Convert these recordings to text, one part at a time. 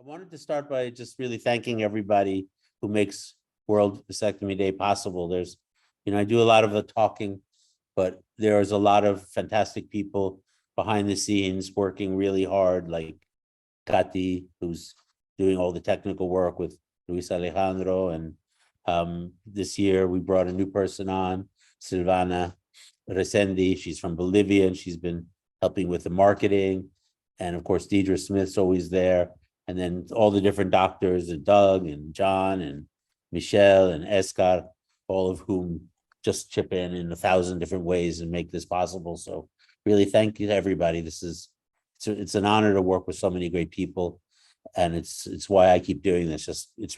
wanted to start by just really thanking everybody who makes World Vasectomy Day possible. There's, I do a lot of the talking, but there's a lot of fantastic people behind the scenes working really hard, like Katy, who's doing all the technical work with Luis Alejandro. And this year we brought a new person on, Silvana Resendi. She's from Bolivia and she's been helping with the marketing. And of course, Deidre Smith's always there. And then all the different doctors, and Doug and John and Michelle and Escar, all of whom just chip in 1,000 different ways and make this possible. So really thank you to everybody. It's an honor to work with so many great people. And it's why I keep doing this. It's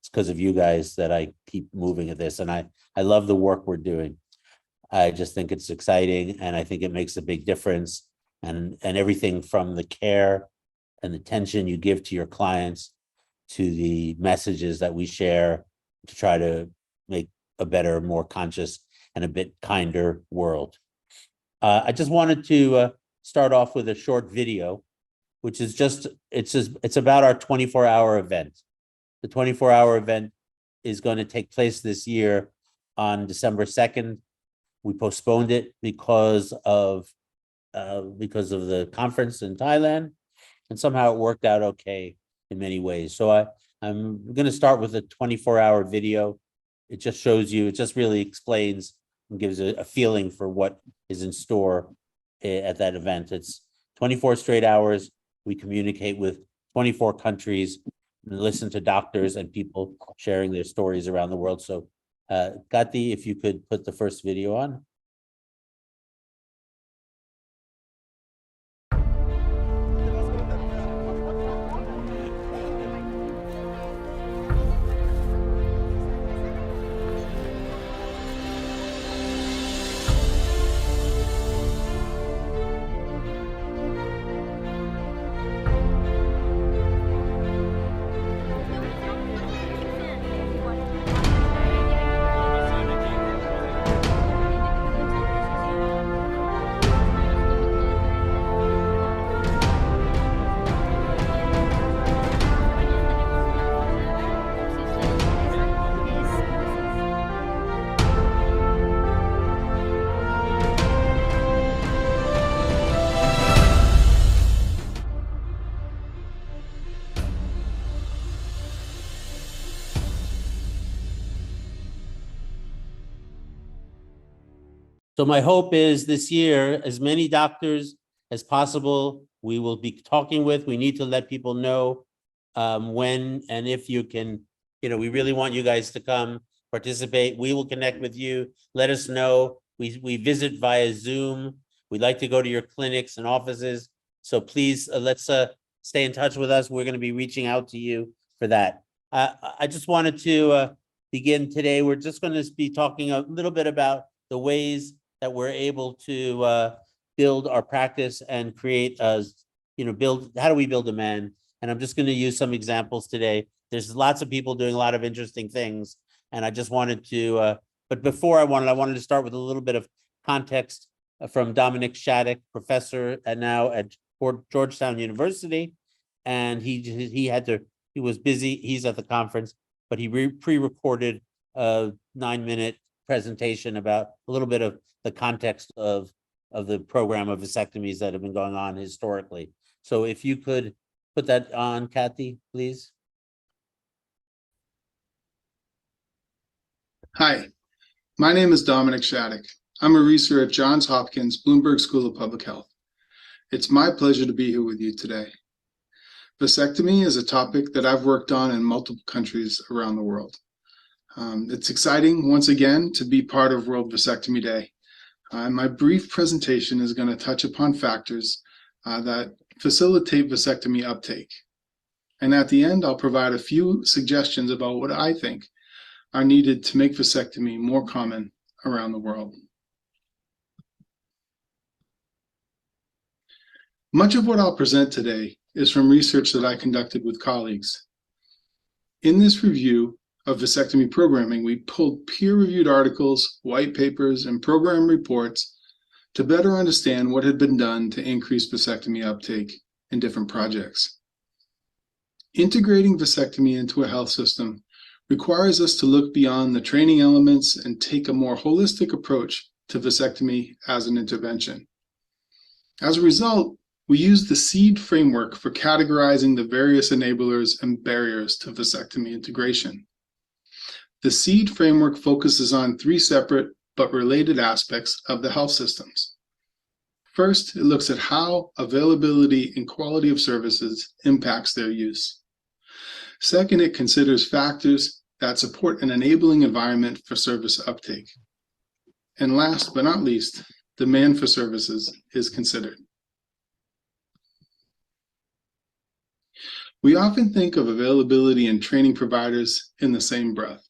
because of you guys that I keep moving at this. And I love the work we're doing. I just think it's exciting and I think it makes a big difference. And everything from the care and the attention you give to your clients to the messages that we share to try to make a better, more conscious and a bit kinder world. I just wanted to start off with a short video, which is it's about our 24-hour event. The 24-hour event is going to take place this year on December 2nd. We postponed it because of the conference in Thailand, and somehow it worked out okay in many ways. So I'm going to start with a 24-hour video. It just shows you, it just really explains and gives a feeling for what is in store at that event. It's 24 straight hours. We communicate with 24 countries and listen to doctors and people sharing their stories around the world. So Katy, if you could put the first video on. So my hope is this year, as many doctors as possible, we will be talking with. We need to let people know when and if you can, we really want you guys to come participate. We will connect with you. Let us know. We visit via Zoom. We'd like to go to your clinics and offices. So please, let's stay in touch with us. We're going to be reaching out to you for that. I just wanted to begin today. We're just going to be talking a little bit about the ways that we're able to build our practice and create, how do we build demand? And I'm just going to use some examples today. There's lots of people doing a lot of interesting things. And I just wanted to, but before I wanted to start with a little bit of context from Dominic Shattuck, professor now at Georgetown University. And he was busy, he's at the conference, but he pre-recorded a 9-minute presentation about a little bit of the context of the program of vasectomies that have been going on historically. So if you could put that on, Katy, please. Hi, my name is Dominic Shattuck. I'm a researcher at Johns Hopkins Bloomberg School of Public Health. It's my pleasure to be here with you today. Vasectomy is a topic that I've worked on in multiple countries around the world. It's exciting, once again, to be part of World Vasectomy Day. My brief presentation is going to touch upon factors that facilitate vasectomy uptake. And at the end, I'll provide a few suggestions about what I think are needed to make vasectomy more common around the world. Much of what I'll present today is from research that I conducted with colleagues. In this review of vasectomy programming, we pulled peer-reviewed articles, white papers, and program reports to better understand what had been done to increase vasectomy uptake in different projects. Integrating vasectomy into a health system requires us to look beyond the training elements and take a more holistic approach to vasectomy as an intervention. As a result, we use the SEED framework for categorizing the various enablers and barriers to vasectomy integration. The SEED framework focuses on three separate but related aspects of the health systems. First, it looks at how availability and quality of services impacts their use. Second, it considers factors that support an enabling environment for service uptake. And last but not least, demand for services is considered. We often think of availability and training providers in the same breath.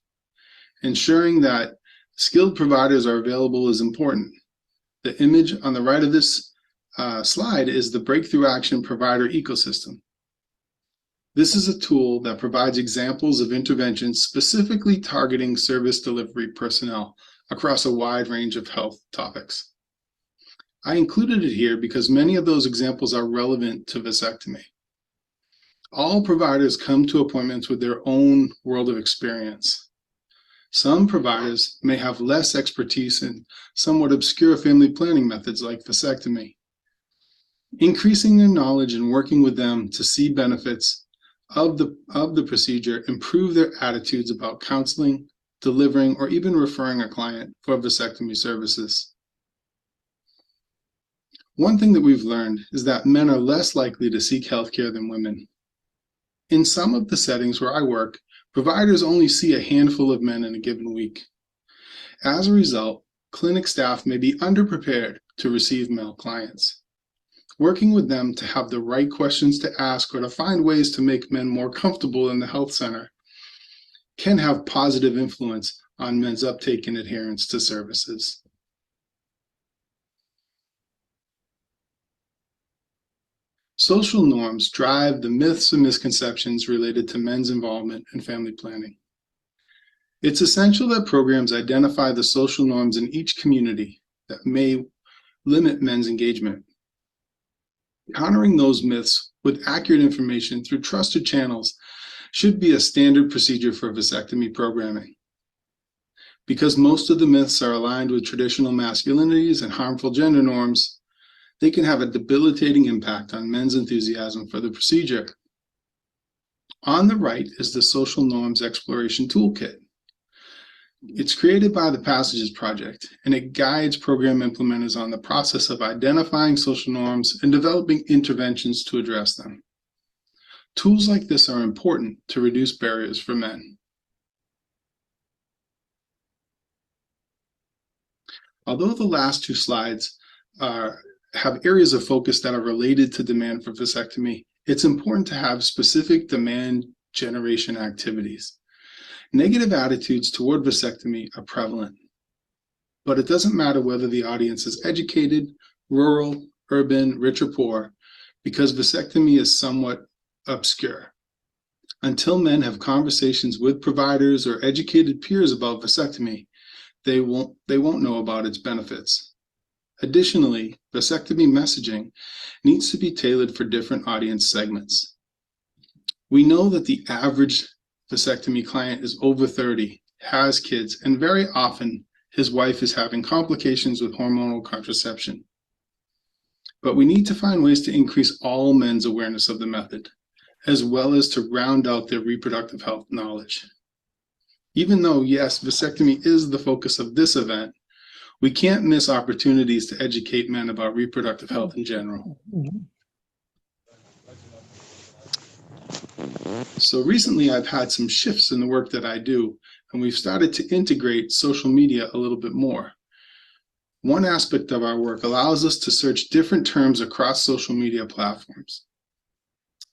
Ensuring that skilled providers are available is important. The image on the right of this slide is the Breakthrough Action Provider Ecosystem. This is a tool that provides examples of interventions specifically targeting service delivery personnel across a wide range of health topics. I included it here because many of those examples are relevant to vasectomy. All providers come to appointments with their own world of experience. Some providers may have less expertise in somewhat obscure family planning methods like vasectomy. Increasing their knowledge and working with them to see benefits of the procedure improve their attitudes about counseling, delivering, or even referring a client for vasectomy services. One thing that we've learned is that men are less likely to seek healthcare than women. In some of the settings where I work, providers only see a handful of men in a given week. As a result, clinic staff may be underprepared to receive male clients. Working with them to have the right questions to ask or to find ways to make men more comfortable in the health center can have positive influence on men's uptake and adherence to services. Social norms drive the myths and misconceptions related to men's involvement in family planning. It's essential that programs identify the social norms in each community that may limit men's engagement. Countering those myths with accurate information through trusted channels should be a standard procedure for vasectomy programming. Because most of the myths are aligned with traditional masculinities and harmful gender norms, they can have a debilitating impact on men's enthusiasm for the procedure. On the right is the Social Norms Exploration Toolkit. It's created by the Passages Project, and it guides program implementers on the process of identifying social norms and developing interventions to address them. Tools like this are important to reduce barriers for men. Although the last two slides have areas of focus that are related to demand for vasectomy, it's important to have specific demand generation activities. Negative attitudes toward vasectomy are prevalent, but it doesn't matter whether the audience is educated, rural, urban, rich, or poor, because vasectomy is somewhat obscure. Until men have conversations with providers or educated peers about vasectomy, they won't know about its benefits. Additionally, vasectomy messaging needs to be tailored for different audience segments. We know that the average vasectomy client is over 30, has kids, and very often his wife is having complications with hormonal contraception. But we need to find ways to increase all men's awareness of the method, as well as to round out their reproductive health knowledge. Even though, yes, vasectomy is the focus of this event, we can't miss opportunities to educate men about reproductive health in general. So recently I've had some shifts in the work that I do, and we've started to integrate social media a little bit more. One aspect of our work allows us to search different terms across social media platforms.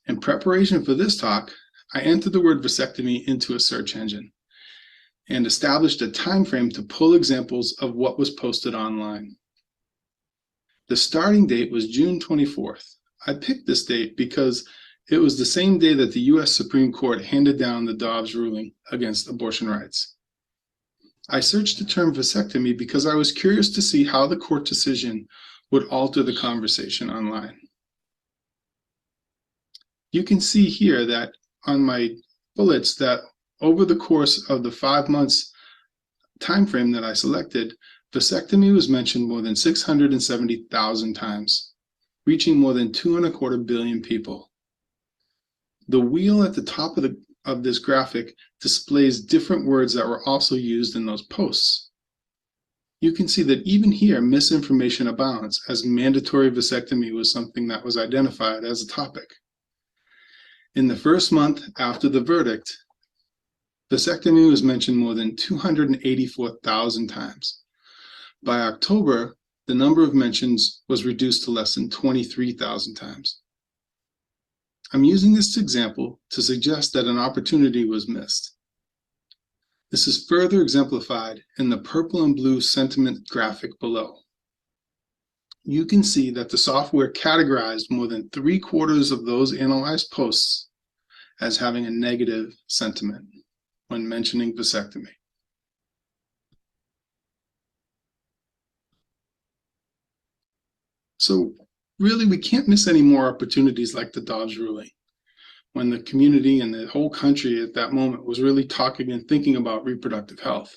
In preparation for this talk, I entered the word vasectomy into a search engine and established a time frame to pull examples of what was posted online. The starting date was June 24th. I picked this date because it was the same day that the US Supreme Court handed down the Dobbs ruling against abortion rights. I searched the term vasectomy because I was curious to see how the court decision would alter the conversation online. You can see here that on my bullets that over the course of the 5 months time frame that I selected, vasectomy was mentioned more than 670,000 times, reaching more than 2.25 billion people. The wheel at the top of this graphic displays different words that were also used in those posts. You can see that even here, misinformation abounds, as mandatory vasectomy was something that was identified as a topic. In the first month after the verdict, vasectomy was mentioned more than 284,000 times. By October, the number of mentions was reduced to less than 23,000 times. I'm using this example to suggest that an opportunity was missed. This is further exemplified in the purple and blue sentiment graphic below. You can see that the software categorized more than 3/4 of those analyzed posts as having a negative sentiment when mentioning vasectomy. So really, we can't miss any more opportunities like the Dobbs ruling, when the community and the whole country at that moment was really talking and thinking about reproductive health.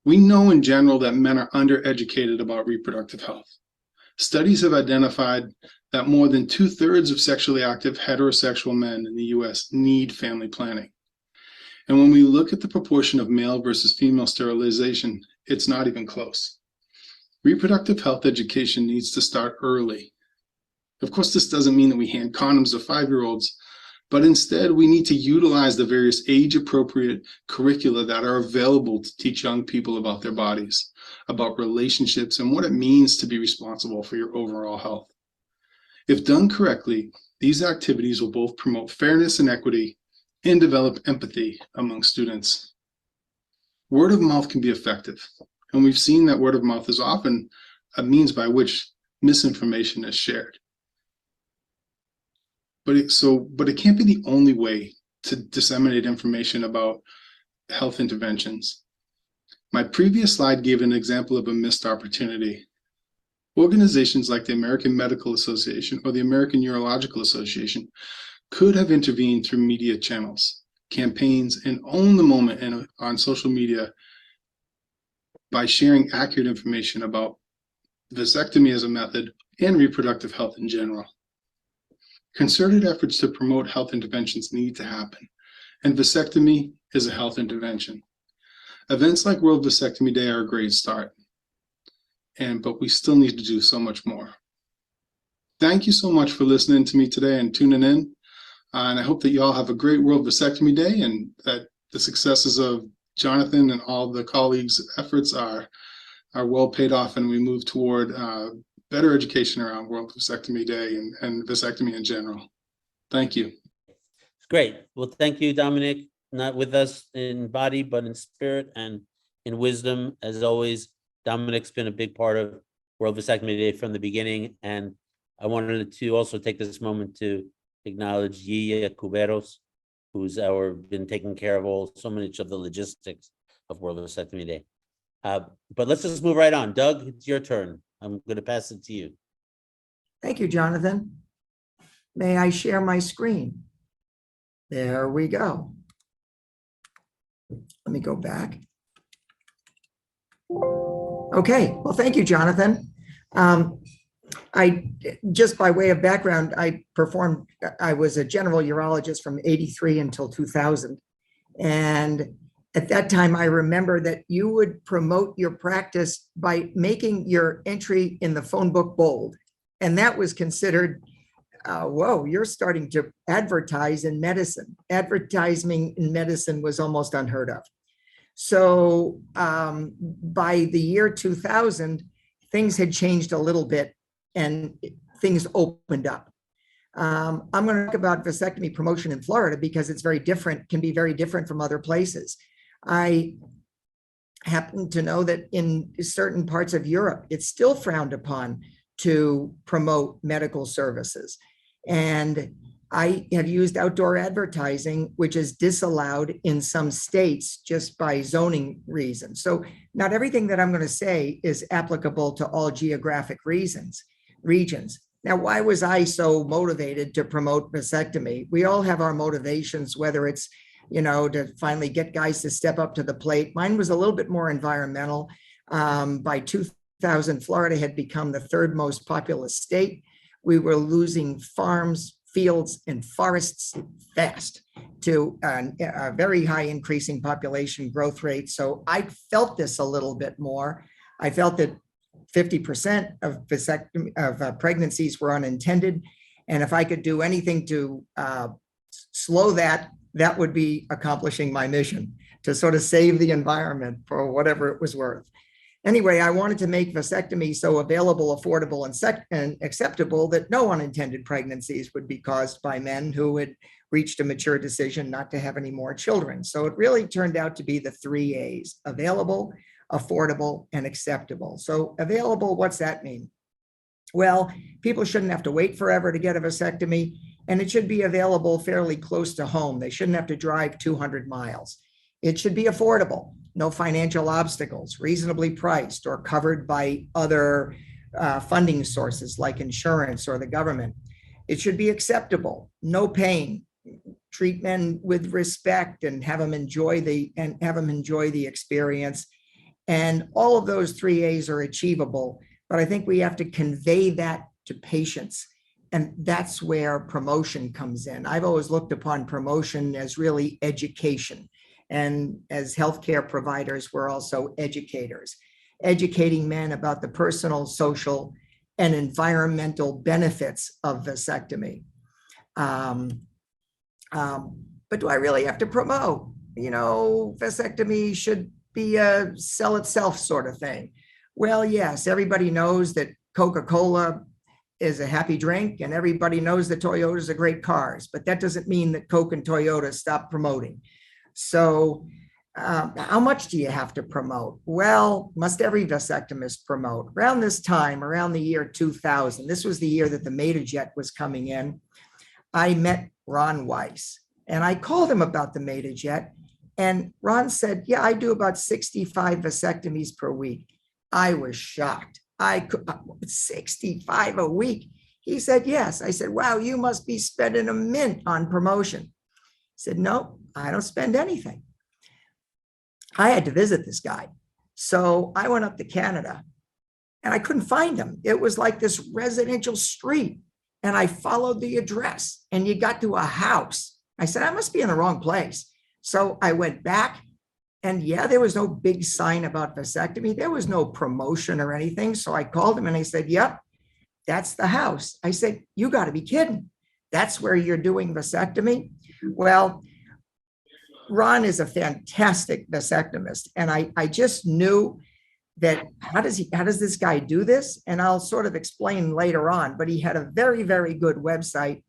We know in general that men are undereducated about reproductive health. Studies have identified that more than 2/3 of sexually active heterosexual men in the US need family planning. And when we look at the proportion of male versus female sterilization, it's not even close. Reproductive health education needs to start early. Of course, this doesn't mean that we hand condoms to 5-year-olds, but instead we need to utilize the various age-appropriate curricula that are available to teach young people about their bodies, about relationships, and what it means to be responsible for your overall health. If done correctly, these activities will both promote fairness and equity and develop empathy among students. Word of mouth can be effective, and we've seen that word of mouth is often a means by which misinformation is shared. But it can't be the only way to disseminate information about health interventions. My previous slide gave an example of a missed opportunity. Organizations like the American Medical Association or the American Urological Association could have intervened through media channels, campaigns, and own the moment on social media by sharing accurate information about vasectomy as a method and reproductive health in general. Concerted efforts to promote health interventions need to happen, and vasectomy is a health intervention. Events like World Vasectomy Day are a great start, but we still need to do so much more. Thank you so much for listening to me today and tuning in, and I hope that you all have a great World Vasectomy Day and that the successes of Jonathan and all the colleagues' efforts are well paid off, and we move toward better education around World Vasectomy Day and vasectomy in general. Thank you. Great. Well, thank you, Dominic, not with us in body, but in spirit and in wisdom. As always, Dominic's been a big part of World Vasectomy Day from the beginning. And I wanted to also take this moment to acknowledge Yia Cuberos, who's been taking care of so much of the logistics of World Vasectomy Day. But let's just move right on. Doug, it's your turn. I'm going to pass it to you. Thank you, Jonathan. May I share my screen? There we go. Let me go back. Okay, well, thank you, Jonathan. Just by way of background, I was a general urologist from '83 until 2000. And at that time, I remember that you would promote your practice by making your entry in the phone book bold. And that was considered, whoa, you're starting to advertise in medicine. Advertising in medicine was almost unheard of. So by the year 2000, things had changed a little bit and things opened up. I'm going to talk about vasectomy promotion in Florida because it's very different, can be very different from other places. I happen to know that in certain parts of Europe, it's still frowned upon to promote medical services. And I have used outdoor advertising, which is disallowed in some states just by zoning reasons. So not everything that I'm going to say is applicable to all geographic regions. Now, why was I so motivated to promote vasectomy? We all have our motivations, whether it's, to finally get guys to step up to the plate. Mine was a little bit more environmental. By 2000, Florida had become the third most populous state. We were losing farms, fields, and forests fast to a very high increasing population growth rate. So I felt this a little bit more. I felt that 50% of pregnancies were unintended. And if I could do anything to slow that, that would be accomplishing my mission, to sort of save the environment for whatever it was worth. Anyway, I wanted to make vasectomy so available, affordable, and acceptable that no unintended pregnancies would be caused by men who had reached a mature decision not to have any more children. So it really turned out to be the 3 A's: available, affordable, and acceptable. So available, what's that mean? Well, people shouldn't have to wait forever to get a vasectomy, and it should be available fairly close to home. They shouldn't have to drive 200 miles. It should be affordable, no financial obstacles, reasonably priced or covered by other funding sources like insurance or the government. It should be acceptable, no pain, treat men with respect and have them enjoy the experience. And all of those 3 A's are achievable, but I think we have to convey that to patients. And that's where promotion comes in. I've always looked upon promotion as really education. And as healthcare providers, we're also educators, educating men about the personal, social, and environmental benefits of vasectomy. But do I really have to promote? Vasectomy should be a sell itself sort of thing. Well, yes, everybody knows that Coca-Cola is a happy drink, and everybody knows that Toyotas are great cars, but that doesn't mean that Coke and Toyota stop promoting. So how much do you have to promote? Well, must every vasectomist promote? Around this time, around the year 2000, this was the year that the MetaJet was coming in, I met Ron Weiss, and I called him about the MetaJet, and Ron said, yeah, I do about 65 vasectomies per week. I was shocked. 65 a week. He said, yes. I said, wow, you must be spending a mint on promotion. He said, no, I don't spend anything. I had to visit this guy. So I went up to Canada and I couldn't find him. It was like this residential street. And I followed the address and you got to a house. I said, I must be in the wrong place. So I went back, and yeah, there was no big sign about vasectomy. There was no promotion or anything. So I called him and I said, yep, that's the house. I said, you got to be kidding. That's where you're doing vasectomy? Well, Ron is a fantastic vasectomist. And I just knew that how does this guy do this? And I'll sort of explain later on, but he had a very, very good website.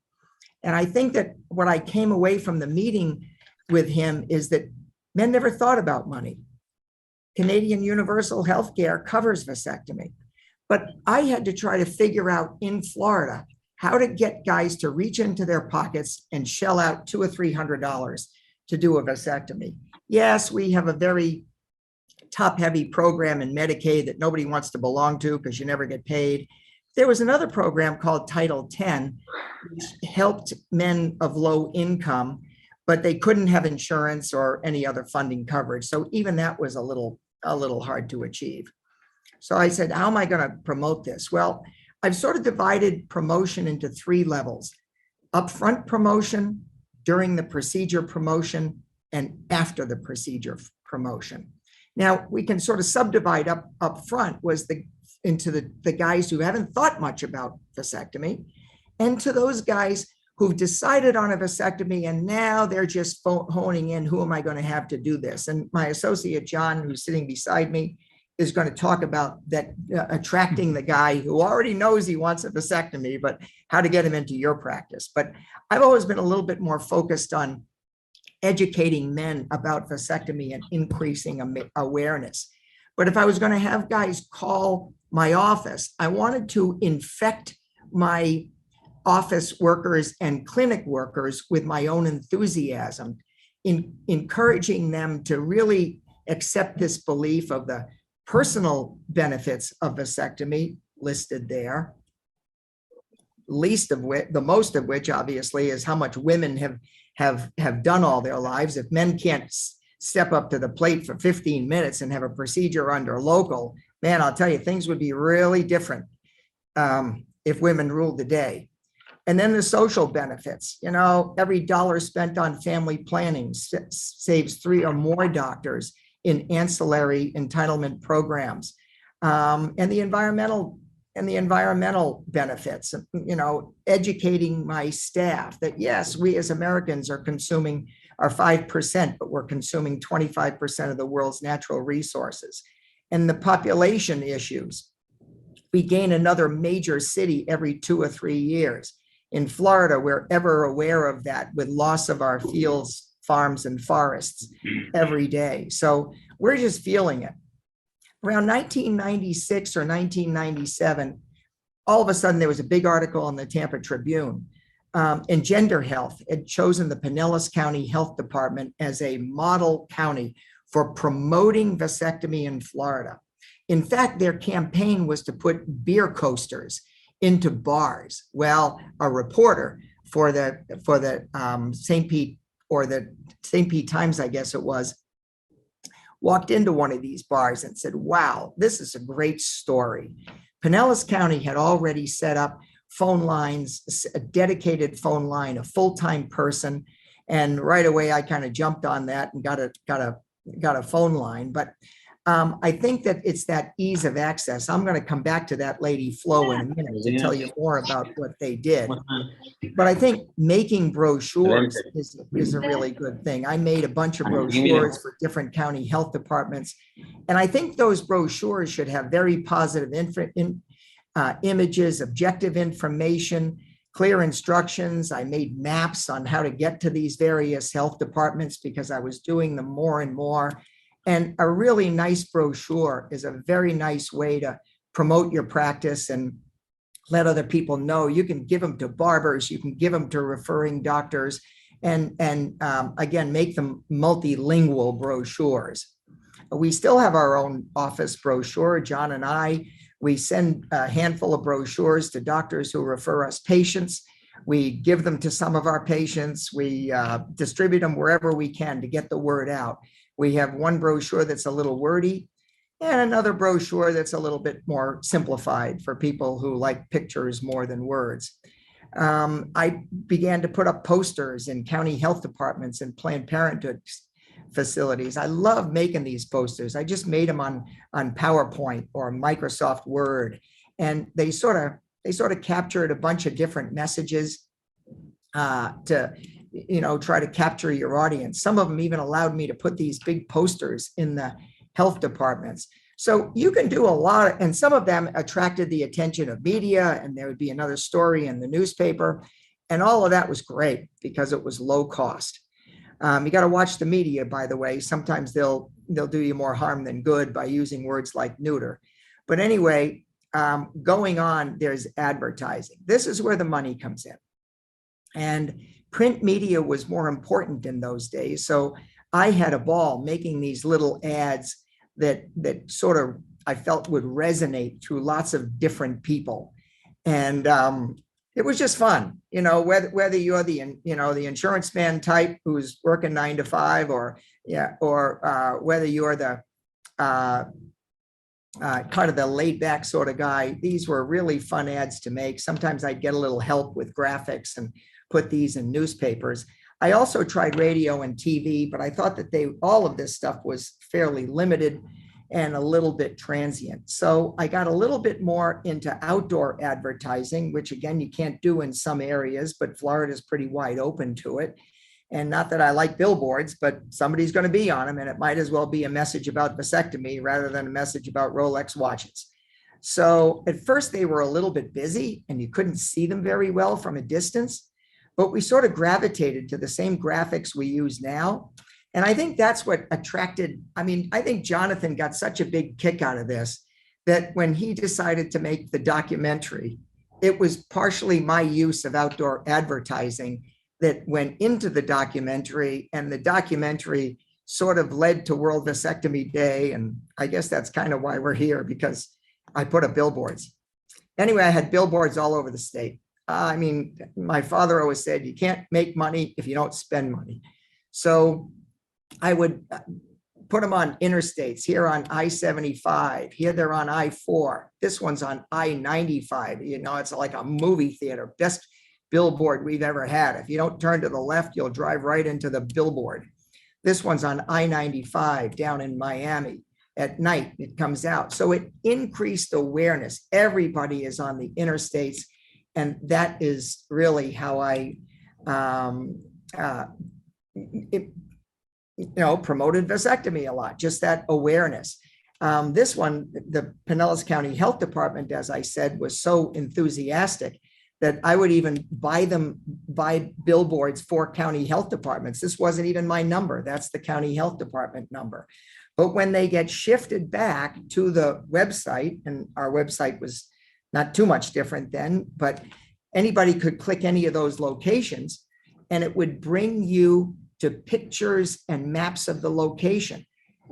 And I think that what I came away from the meeting with him is that men never thought about money. Canadian Universal Healthcare covers vasectomy. But I had to try to figure out in Florida how to get guys to reach into their pockets and shell out $200 or $300 to do a vasectomy. Yes, we have a very top-heavy program in Medicaid that nobody wants to belong to because you never get paid. There was another program called Title 10, which helped men of low income, but they couldn't have insurance or any other funding coverage. So even that was a little hard to achieve. So I said, how am I going to promote this? Well, I've sort of divided promotion into 3 levels: upfront promotion, during the procedure promotion, and after the procedure promotion. Now we can sort of subdivide up front into the guys who haven't thought much about vasectomy, and to those guys who've decided on a vasectomy and now they're just honing in, who am I going to have to do this? And my associate, John, who's sitting beside me, is going to talk about that, attracting the guy who already knows he wants a vasectomy, but how to get him into your practice. But I've always been a little bit more focused on educating men about vasectomy and increasing awareness. But if I was going to have guys call my office, I wanted to infect my office workers and clinic workers with my own enthusiasm, in encouraging them to really accept this belief of the personal benefits of vasectomy listed there, the most of which obviously is how much women have done all their lives. If men can't step up to the plate for 15 minutes and have a procedure under local, man, I'll tell you, things would be really different if women ruled the day. And then the social benefits, every dollar spent on family planning saves 3 or more doctors in ancillary entitlement programs. And the environmental benefits, educating my staff that yes, we as Americans are consuming our 5%, but we're consuming 25% of the world's natural resources. And the population issues. We gain another major city every 2 or 3 years. In Florida, we're ever aware of that with loss of our fields, farms, and forests every day. So we're just feeling it. Around 1996 or 1997, all of a sudden there was a big article in the Tampa Tribune. And Gender Health had chosen the Pinellas County Health Department as a model county for promoting vasectomy in Florida. In fact, their campaign was to put beer coasters into bars. Well, a reporter for the St. Pete or the St. Pete Times, I guess it was, walked into one of these bars and said, wow, this is a great story. Pinellas County had already set up phone lines, a dedicated phone line, a full-time person. And right away, I kind of jumped on that and got a phone line. But I think that it's that ease of access. I'm going to come back to that lady Flo in a minute to tell you more about what they did. But I think making brochures is a really good thing. I made a bunch of brochures for different county health departments. And I think those brochures should have very positive images, objective information, clear instructions. I made maps on how to get to these various health departments because I was doing them more and more. And a really nice brochure is a very nice way to promote your practice and let other people know. You can give them to barbers, you can give them to referring doctors, and again, make them multilingual brochures. We still have our own office brochure, John and I. We send a handful of brochures to doctors who refer us patients. We give them to some of our patients. We distribute them wherever we can to get the word out. We have one brochure that's a little wordy and another brochure that's a little bit more simplified for people who like pictures more than words. I began to put up posters in county health departments and Planned Parenthood facilities. I love making these posters. I just made them on PowerPoint or Microsoft Word, and they sort of captured a bunch of different messages to try to capture your audience. Some of them even allowed me to put these big posters in the health departments. So you can do a lot, and some of them attracted the attention of media, and there would be another story in the newspaper. And all of that was great because it was low cost. You got to watch the media, by the way. Sometimes they'll do you more harm than good by using words like neuter. But anyway, going on, there's advertising. This is where the money comes in. And print media was more important in those days. So I had a ball making these little ads that sort of I felt would resonate through lots of different people. And it was just fun, whether you're the insurance man type who's working 9 to 5 or whether you're the kind of the laid back sort of guy. These were really fun ads to make. Sometimes I'd get a little help with graphics and put these in newspapers. I also tried radio and TV, but I thought that all of this stuff was fairly limited and a little bit transient. So I got a little bit more into outdoor advertising, which again, you can't do in some areas, but Florida is pretty wide open to it. And not that I like billboards, but somebody's going to be on them, and it might as well be a message about vasectomy rather than a message about Rolex watches. So at first they were a little bit busy and you couldn't see them very well from a distance. But we sort of gravitated to the same graphics we use now. And I think that's what attracted, I think Jonathan got such a big kick out of this, that when he decided to make the documentary, it was partially my use of outdoor advertising that went into the documentary, and the documentary sort of led to World Vasectomy Day. And I guess that's kind of why we're here, because I put up billboards. Anyway, I had billboards all over the state. I mean, my father always said, you can't make money if you don't spend money. So I would put them on interstates, here on I-75, here they're on I-4. This one's on I-95. You know, it's like a movie theater, best billboard we've ever had. If you don't turn to the left, you'll drive right into the billboard. This one's on I-95 down in Miami. At night, it comes out. So it increased awareness. Everybody is on the interstates. And that is really how I promoted vasectomy a lot, just that awareness. This one, the Pinellas County Health Department, as I said, was so enthusiastic that I would even buy billboards for county health departments. This wasn't even my number. That's the county health department number. But when they get shifted back to the website, and our website was not too much different then, but anybody could click any of those locations and it would bring you to pictures and maps of the location.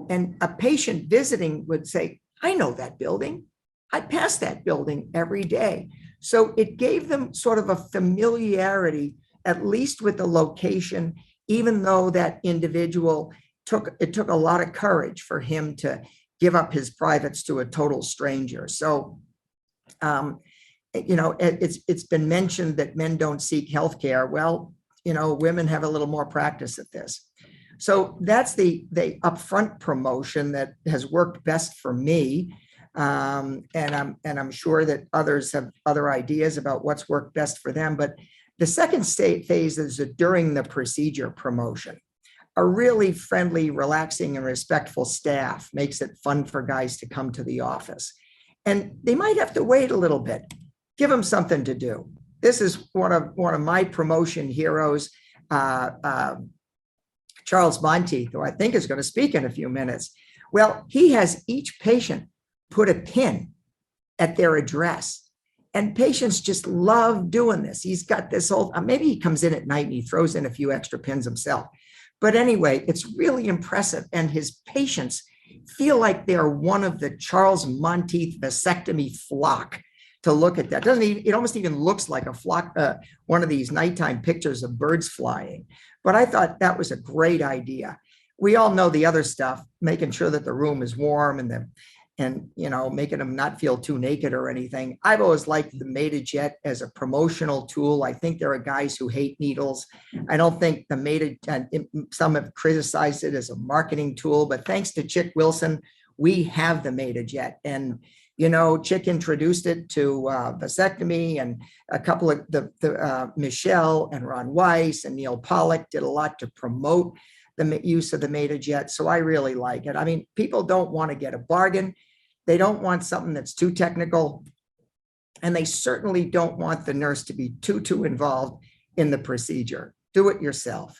And a patient visiting would say, I know that building. I pass that building every day. So it gave them sort of a familiarity, at least with the location, even though that individual it took a lot of courage for him to give up his privates to a total stranger. So, it's been mentioned that men don't seek healthcare. Well, women have a little more practice at this. So that's the upfront promotion that has worked best for me. And I'm sure that others have other ideas about what's worked best for them. But the second phase is during the procedure promotion. A really friendly, relaxing, and respectful staff makes it fun for guys to come to the office. And they might have to wait a little bit. Give them something to do. This is one of my promotion heroes, Charles Monteith, who I think is going to speak in a few minutes. Well, he has each patient put a pin at their address. And patients just love doing this. He's got this whole, maybe he comes in at night and he throws in a few extra pins himself. But anyway, it's really impressive. And his patients feel like they're one of the Charles Monteith vasectomy flock to look at that. It almost even looks like a flock, one of these nighttime pictures of birds flying. But I thought that was a great idea. We all know the other stuff, making sure that the room is warm and making them not feel too naked or anything. I've always liked the MetaJet as a promotional tool. I think there are guys who hate needles. I don't think the MetaJet, some have criticized it as a marketing tool, but thanks to Chick Wilson, we have the MetaJet. And, Chick introduced it to vasectomy, and a couple of Michelle and Ron Weiss and Neil Pollack did a lot to promote the use of the MetaJet. So I really like it. I mean, people don't want to get a bargain. They don't want something that's too technical. And they certainly don't want the nurse to be too involved in the procedure. Do it yourself.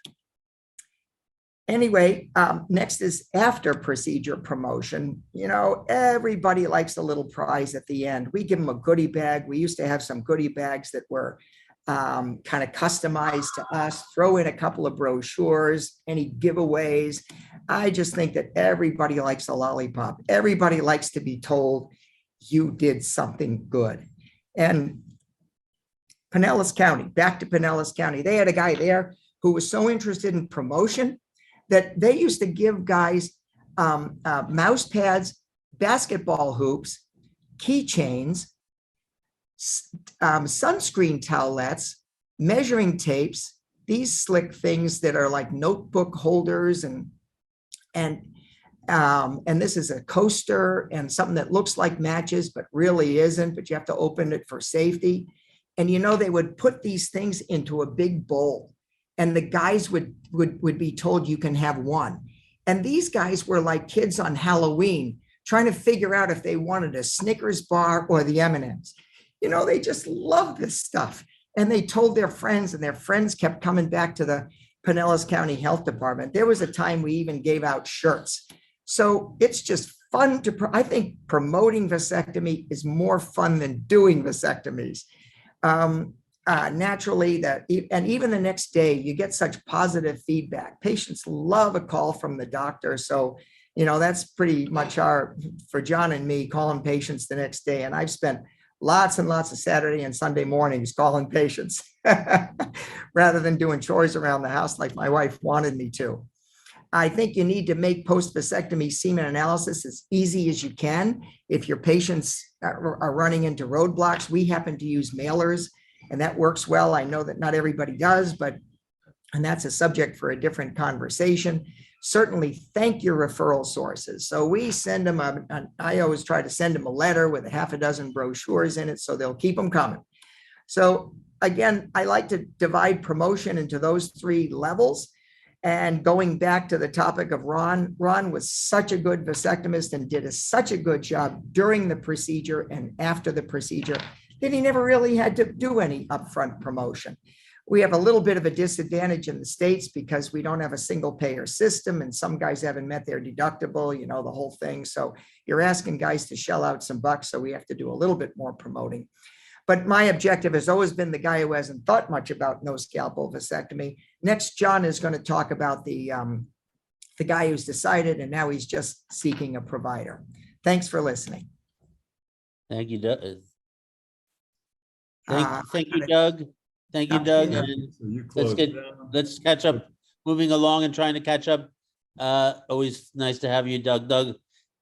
Anyway, next is after procedure promotion. Everybody likes a little prize at the end. We give them a goodie bag. We used to have some goodie bags that were kind of customized to us, throw in a couple of brochures, any giveaways. I just think that everybody likes a lollipop. Everybody likes to be told you did something good. And Pinellas County, back to Pinellas County, they had a guy there who was so interested in promotion that they used to give guys mouse pads, basketball hoops, keychains, sunscreen towelettes, measuring tapes, these slick things that are like notebook holders, and this is a coaster and something that looks like matches but really isn't, but you have to open it for safety. And they would put these things into a big bowl, and the guys would be told you can have one. And these guys were like kids on Halloween trying to figure out if they wanted a Snickers bar or the M&Ms. They just loved this stuff. And they told their friends, and their friends kept coming back to the Pinellas County Health Department. There was a time we even gave out shirts. So it's just fun I think promoting vasectomy is more fun than doing vasectomies. Naturally, and even the next day, you get such positive feedback. Patients love a call from the doctor. So, that's pretty much for John and me, calling patients the next day. And I've spent lots and lots of Saturday and Sunday mornings calling patients rather than doing chores around the house like my wife wanted me to. I think you need to make post-vasectomy semen analysis as easy as you can. If your patients are running into roadblocks, we happen to use mailers, and that works well. I know that not everybody does, and that's a subject for a different conversation. Certainly thank your referral sources. So we send them, I always try to send them a letter with a half a dozen brochures in it, so they'll keep them coming. So again, I like to divide promotion into those 3 levels. And going back to the topic of Ron was such a good vasectomist and did such a good job during the procedure and after the procedure that he never really had to do any upfront promotion. We have a little bit of a disadvantage in the States because we don't have a single payer system, and some guys haven't met their deductible, the whole thing. So you're asking guys to shell out some bucks. So we have to do a little bit more promoting. But my objective has always been the guy who hasn't thought much about no scalpel vasectomy. Next, John is going to talk about the guy who's decided, and now he's just seeking a provider. Thanks for listening. Thank you, Doug. Thank you, Doug. Thank you, Doug. And let's catch up, moving along and trying to catch up. Always nice to have you, Doug. Doug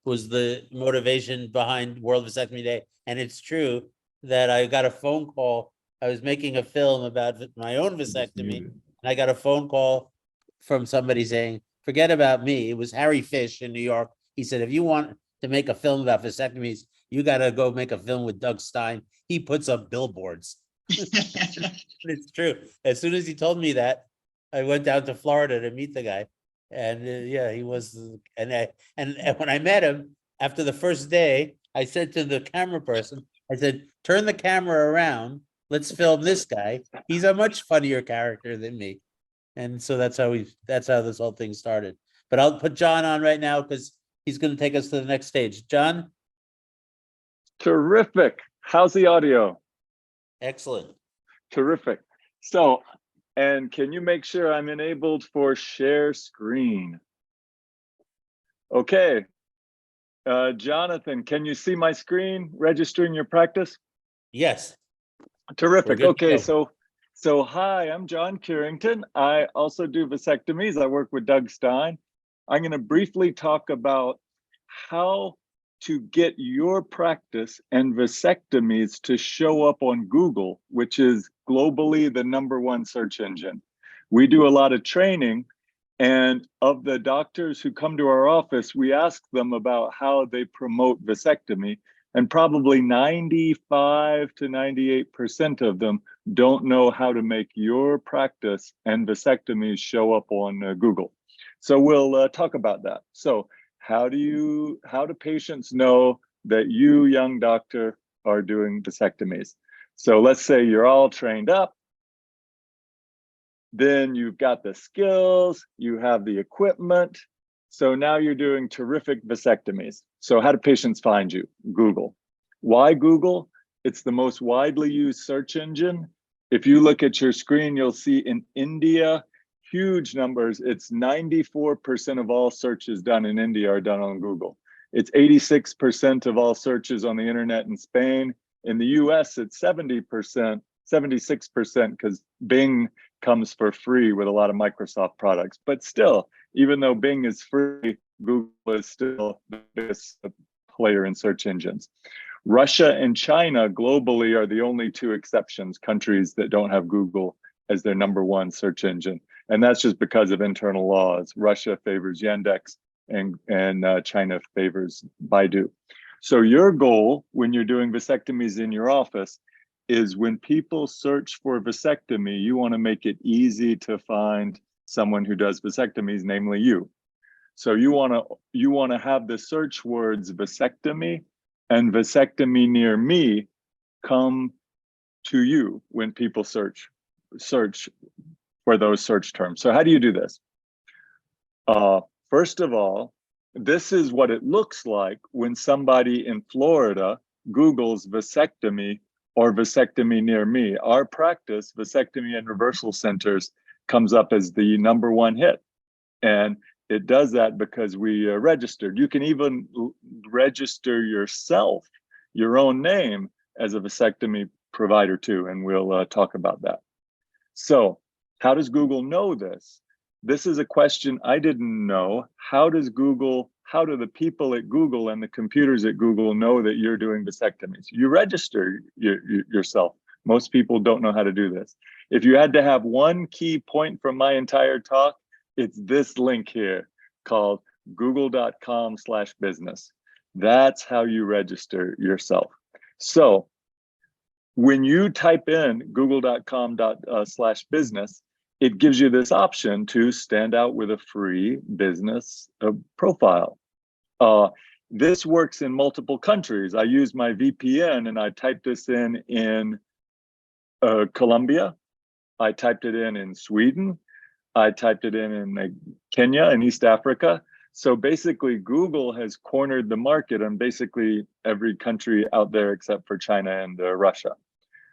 was the motivation behind World Vasectomy Day. And it's true that I got a phone call. I was making a film about my own vasectomy, and I got a phone call from somebody saying, forget about me. It was Harry Fish in New York. He said, if you want to make a film about vasectomies, you got to go make a film with Doug Stein. He puts up billboards. It's true. As soon as he told me that, I went down to Florida to meet the guy. And yeah, he was, and when I met him after the first day, I said to the camera person, I said, turn the camera around. Let's film this guy. He's a much funnier character than me. And so that's how this whole thing started. But I'll put John on right now because he's going to take us to the next stage. John? Terrific. How's the audio? Excellent. Terrific. So, and can you make sure I'm enabled for share screen? Okay. Jonathan, can you see my screen registering your practice? Yes. Terrific. Okay, so hi, I'm John Carrington. I also do vasectomies. I work with Doug Stein. I'm going to briefly talk about how to get your practice and vasectomies to show up on Google, which is globally the #1 search engine. We do a lot of training, and of the doctors who come to our office, we ask them about how they promote vasectomy, and probably 95 to 98% of them don't know how to make your practice and vasectomies show up on Google. So we'll talk about that. So how do patients know that you, young doctor, are doing vasectomies? So let's say you're all trained up. Then you've got the skills, you have the equipment. So now you're doing terrific vasectomies. So how do patients find you? Google. Why Google? It's the most widely used search engine. If you look at your screen, you'll see in India, huge numbers. It's 94% of all searches done in India are done on Google. It's 86% of all searches on the internet in Spain. In the US, it's 70%, 76%, because Bing comes for free with a lot of Microsoft products. But still, even though Bing is free, Google is still the biggest player in search engines. Russia and China globally are the only 2 exceptions, countries that don't have Google as their #1 search engine. And that's just because of internal laws. Russia favors Yandex and China favors Baidu. So your goal when you're doing vasectomies in your office is when people search for vasectomy, you want to make it easy to find someone who does vasectomies, namely you. So you want to have the search words vasectomy and vasectomy near me come to you when people search for those search terms. So how do you do this? First of all, this is what it looks like when somebody in Florida Googles vasectomy or vasectomy near me. Our practice, Vasectomy and Reversal Centers, comes up as the #1 hit. And it does that because we registered. You can even register yourself, your own name, as a vasectomy provider too, and we'll talk about that. So how does Google know this? This is a question I didn't know. How do the people at Google and the computers at Google know that you're doing vasectomies? You register yourself. Most people don't know how to do this. If you had to have one key point from my entire talk, it's this link here called google.com/business. That's how you register yourself. So when you type in google.com/business, it gives you this option to stand out with a free business profile. This works in multiple countries. I use my VPN and I typed this in Colombia. I typed it in Sweden. I typed it in Kenya in East Africa. So basically Google has cornered the market on basically every country out there except for China and Russia.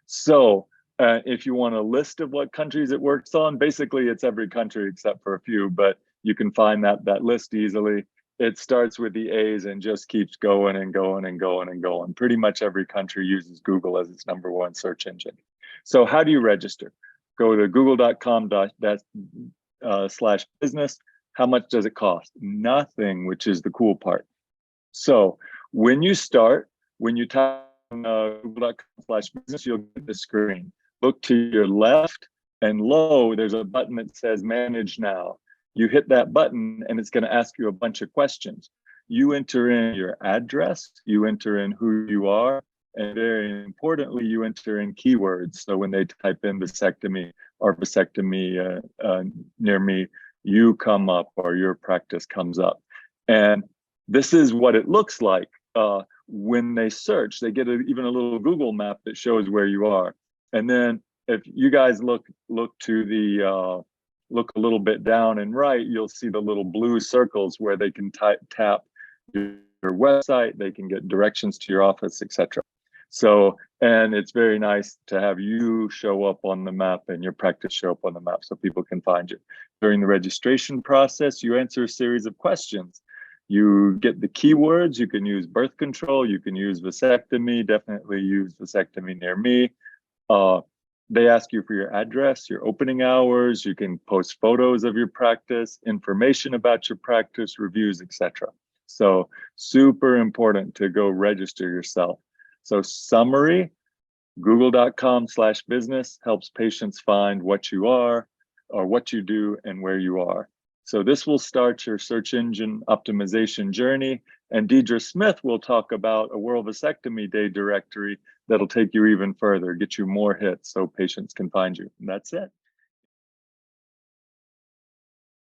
So if you want a list of what countries it works on, basically it's every country except for a few, but you can find that list easily. It starts with the A's and just keeps going and going and going and going. Pretty much every country uses Google as its #1 search engine. So how do you register? Go to google.com/business. How much does it cost? Nothing, which is the cool part. So when you type google.com/business, you'll get the screen. Look to your left and low, there's a button that says manage now. You hit that button and it's going to ask you a bunch of questions. You enter in your address, you enter in who you are, and very importantly, you enter in keywords. So when they type in vasectomy or vasectomy near me, you come up or your practice comes up. And this is what it looks like. When they search, they get even a little Google map that shows where you are. And then if you guys look to the look a little bit down and right, you'll see the little blue circles where they can tap your website, they can get directions to your office, etc. So, and it's very nice to have you show up on the map and your practice show up on the map so people can find you. During the registration process, you answer a series of questions. You get the keywords. You can use birth control, you can use vasectomy, definitely use vasectomy near me. They ask you for your address, your opening hours, you can post photos of your practice, information about your practice, reviews, etc. So super important to go register yourself. So summary, google.com/business helps patients find what you are or what you do and where you are. So this will start your search engine optimization journey. And Deidre Smith will talk about a World Vasectomy Day directory that'll take you even further, get you more hits so patients can find you. And that's it.